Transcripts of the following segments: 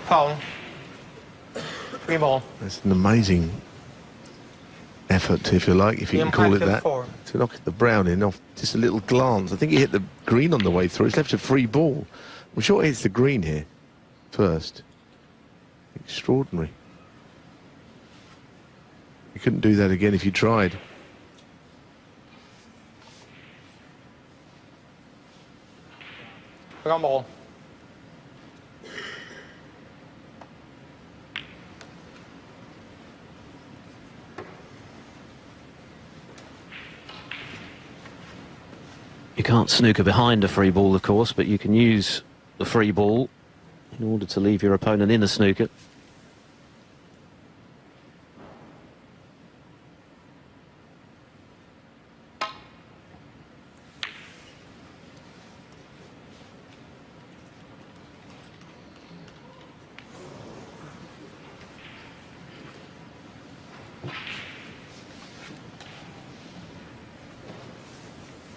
Foul. Free ball. That's an amazing effort, if you like, if you can call it that, to knock the brown in off just a little glance. I think he hit the green on the way through. It's left a free ball. I'm sure it hits the green here first. Extraordinary. You couldn't do that again if you tried. Wrong ball. You can't snooker behind a free ball, of course, but you can use the free ball in order to leave your opponent in a snooker.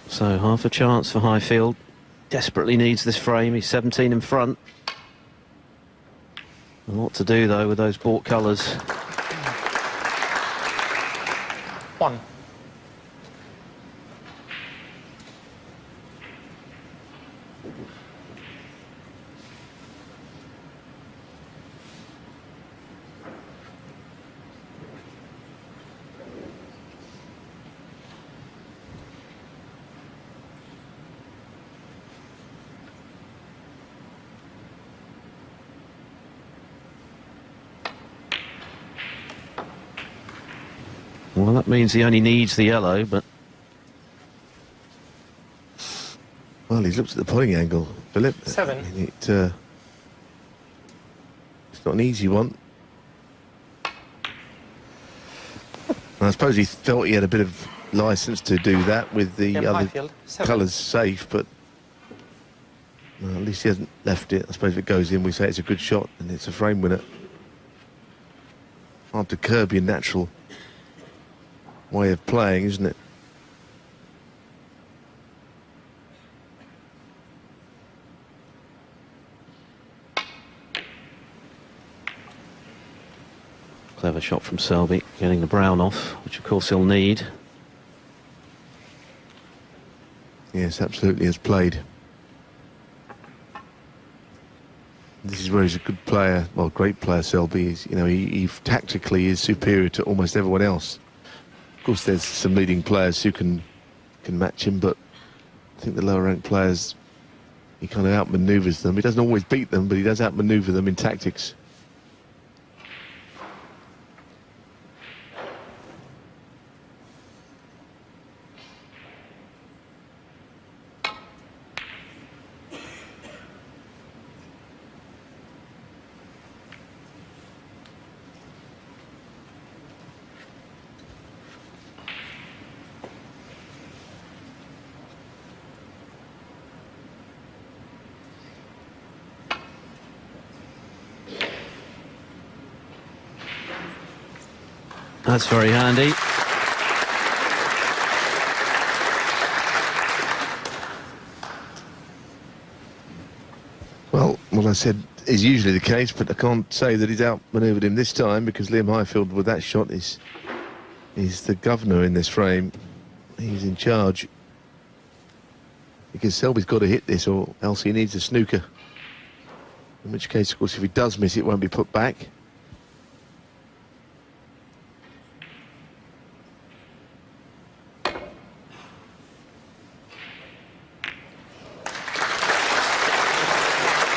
So half a chance for Highfield. Desperately needs this frame. He's 17 in front. A lot to do though with those bought colours. 1. Well, that means he only needs the yellow, but... Well, he's looked at the pulling angle, Philip. 7. It's not an easy one. I suppose he felt he had a bit of licence to do that with the other colours safe, but well, at least he hasn't left it. I suppose if it goes in, we say it's a good shot and it's a frame winner. Hard to curb your natural way of playing, isn't it? Clever shot from Selby, getting the brown off, which of course he'll need. Yes, absolutely has played. This is where he's a good player, well, great player, Selby. Is, you know, he tactically is superior to almost everyone else. Of course, there's some leading players who can match him, but I think the lower-ranked players, he kind of outmanoeuvres them. He doesn't always beat them, but he does outmanoeuvre them in tactics. That's very handy. Well, what I said is usually the case, but I can't say that he's outmanoeuvred him this time, because Liam Highfield with that shot is the governor in this frame. He's in charge. Because Selby's got to hit this, or else he needs a snooker. In which case, of course, if he does miss it, won't be put back.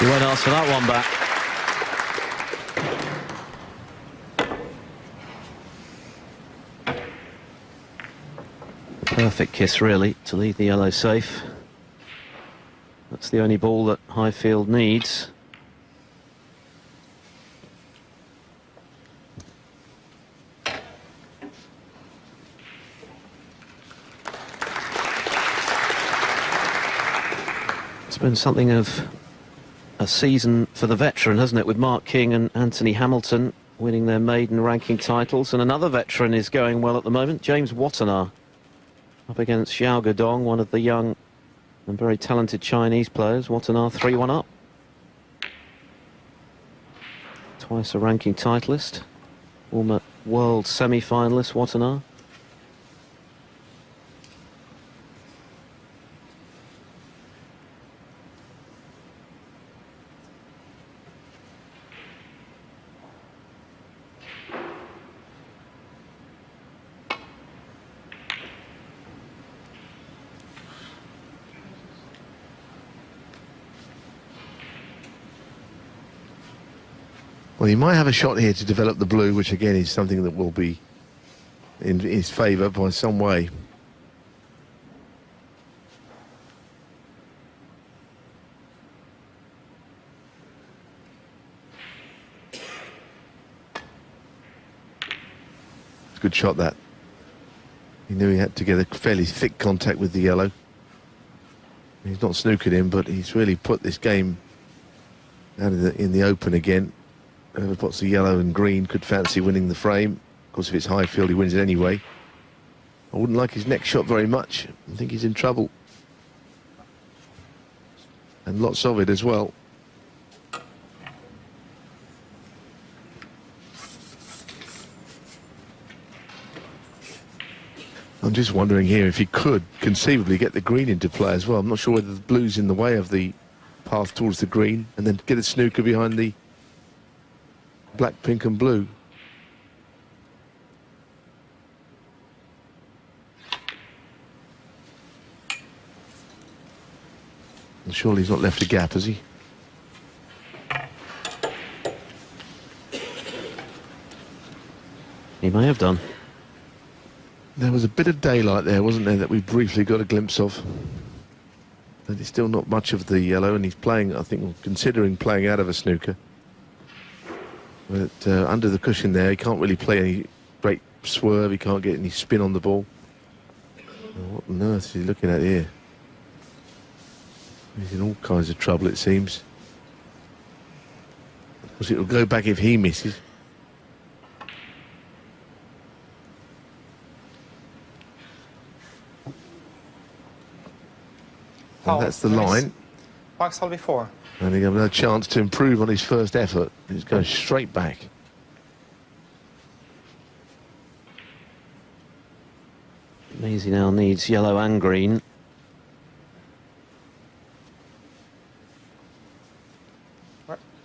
You won't ask for that one back. Perfect kiss, really, to leave the yellow safe. That's the only ball that Highfield needs. It's been something of a season for the veteran, hasn't it, with Mark King and Anthony Hamilton winning their maiden ranking titles, and another veteran is going well at the moment, James Wattenaar, up against Xiao Guodong, one of the young and very talented Chinese players. Wattenaar 3-1 up. Twice a ranking titleist. Former world semi-finalist, Watanabe. Well, he might have a shot here to develop the blue, which again is something that will be in his favour by some way. It's a good shot, that. He knew he had to get a fairly thick contact with the yellow. He's not snookered him, but he's really put this game out of in the open again. Whoever puts the yellow and green could fancy winning the frame. Of course, if it's Highfield, he wins it anyway. I wouldn't like his next shot very much. I think he's in trouble. And lots of it as well. I'm just wondering here if he could conceivably get the green into play as well. I'm not sure whether the blue's in the way of the path towards the green, and then get a snooker behind the black, pink and blue. And surely he's not left a gap, has he? He may have done. There was a bit of daylight there, wasn't there, that we briefly got a glimpse of. But it's still not much of the yellow, and he's playing, I think, considering playing out of a snooker. But under the cushion there, he can't really play any great swerve, he can't get any spin on the ball. Oh, what on earth is he looking at here? He's in all kinds of trouble, it seems. Of course, it'll go back if he misses. And that's the line. Back Selby 4. And he got another chance to improve on his first effort. He's going straight back. Means he now needs yellow and green.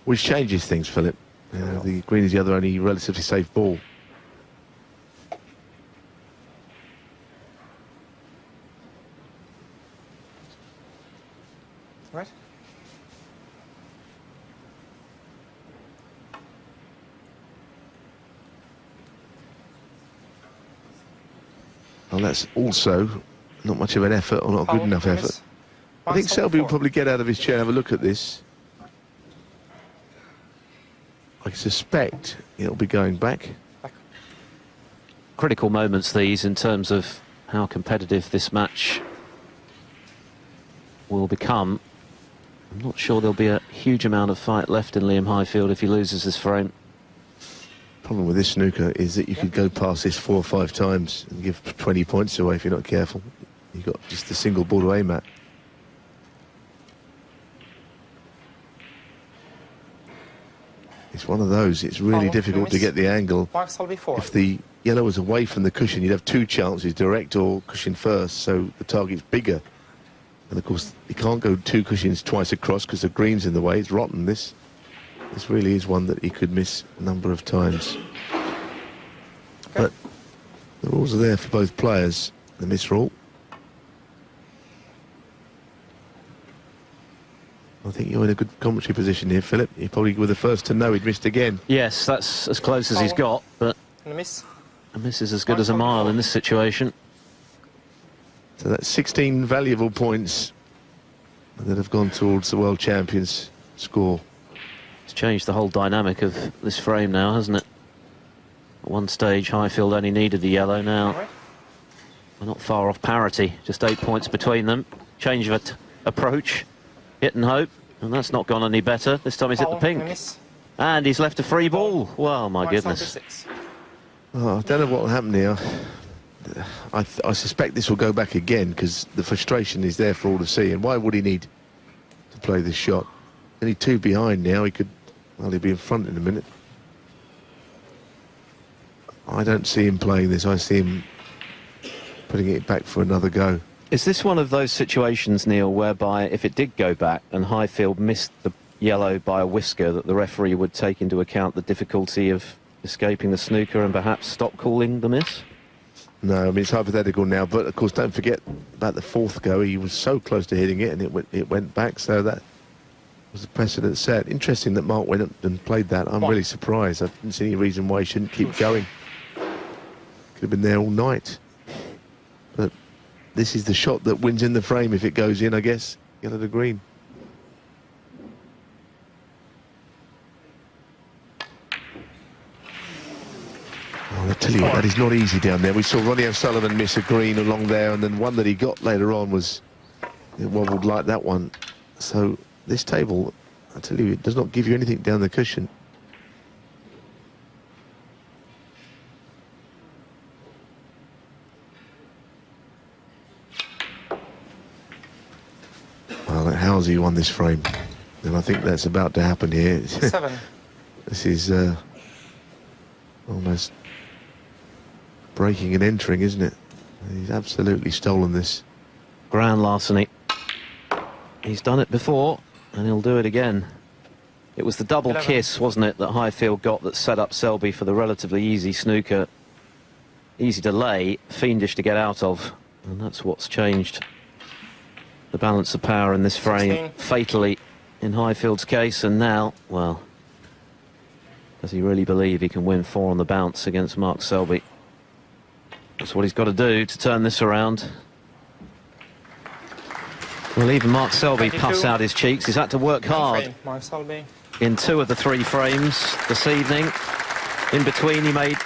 Which changes things, Philip. The green is the other only relatively safe ball. Right. Well, that's also not much of an effort, or not a good enough effort. I think Selby will probably get out of his chair and have a look at this. I suspect it'll be going back. Critical moments these in terms of how competitive this match will become. I'm not sure there'll be a huge amount of fight left in Liam Highfield if he loses this frame. Problem with this snooker is that you could go past this 4 or 5 times and give 20 points away if you're not careful. You've got just a single ball to aim at. It's one of those, it's really difficult to get the angle. If the yellow was away from the cushion, you'd have 2 chances, direct or cushion first, so the target's bigger. And of course, you can't go 2 cushions twice across because the green's in the way. It's rotten, this. This really is one that he could miss a number of times. But the rules are there for both players, the miss rule. I think you're in a good commentary position here, Philip. You probably were the first to know he'd missed again. Yes, that's as close as he's got, but a miss is as good as a mile in this situation. So that's 16 valuable points that have gone towards the world champions score. It's changed the whole dynamic of this frame now, hasn't it? At one stage, Highfield only needed the yellow. Now we're not far off parity, just 8 points between them. Change of approach, hit and hope, and that's not gone any better. This time he's hit the pink. And he's left a free ball. Well, my goodness. Oh, I don't know what will happen here. I suspect this will go back again because the frustration is there for all to see. And why would he need to play this shot? Only 2 behind now. He could, well, he'll be in front in a minute. I don't see him playing this. I see him putting it back for another go. Is this one of those situations, Neil, whereby if it did go back and Highfield missed the yellow by a whisker, that the referee would take into account the difficulty of escaping the snooker and perhaps stop calling the miss? No, I mean, it's hypothetical now, but of course don't forget about the fourth go. He was so close to hitting it and it went back, so that was a precedent set. Interesting that Mark went up and played that. I'm really surprised. I didn't see any reason why he shouldn't keep going. Could have been there all night. But this is the shot that wins in the frame if it goes in, I guess. Yellow to green. Oh, I tell you what, that is not easy down there. We saw Ronnie O'Sullivan miss a green along there, and then one that he got later on was, it wobbled like that one. So this table, I tell you, it does not give you anything down the cushion. Well, Halsey won this frame, and I think that's about to happen here. 7. This is almost breaking and entering, isn't it? He's absolutely stolen this. Grand larceny. He's done it before, and he'll do it again. It was the double 11. kiss, wasn't it, that Highfield got that set up Selby for the relatively easy snooker. Easy to lay, fiendish to get out of, and that's what's changed the balance of power in this frame 16. fatally in Highfield's case. And now, well, does he really believe he can win 4 on the bounce against Mark Selby? That's what he's got to do to turn this around. Well, even Mark Selby 22. puffs out his cheeks. He's had to work hard Mark Selby. in 2 of the 3 frames this evening. In between, he made